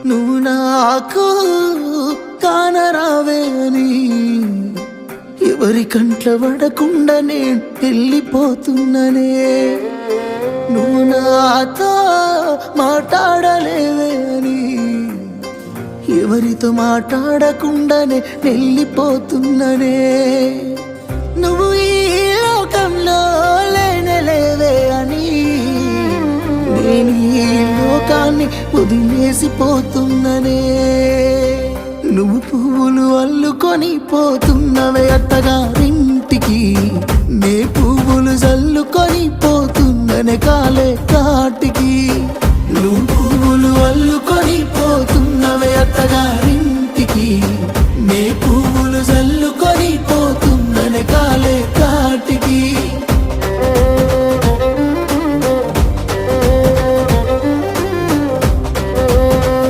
నువ్వు నాకు కానరావే అని ఎవరి కంట్ల పడకుండా నేను వెళ్ళిపోతున్ననే. నువ్వు నాతో మాట్లాడలేవే అని ఎవరితో మాట్లాడకుండానే వెళ్ళిపోతున్ననే. నువ్వు ఈ లోకంలో లేనలేవే అని నేను ఈ లోకాన్ని వదిలేసిపోతున్ననే. నువ్వు పువ్వులు అల్లుకొని పోతున్నవే అత్తగారింటికి, నే పువ్వులు జల్లుకొని పోతున్ననే కాలే కాటికి. నువ్వు పువ్వులు అల్లుకొని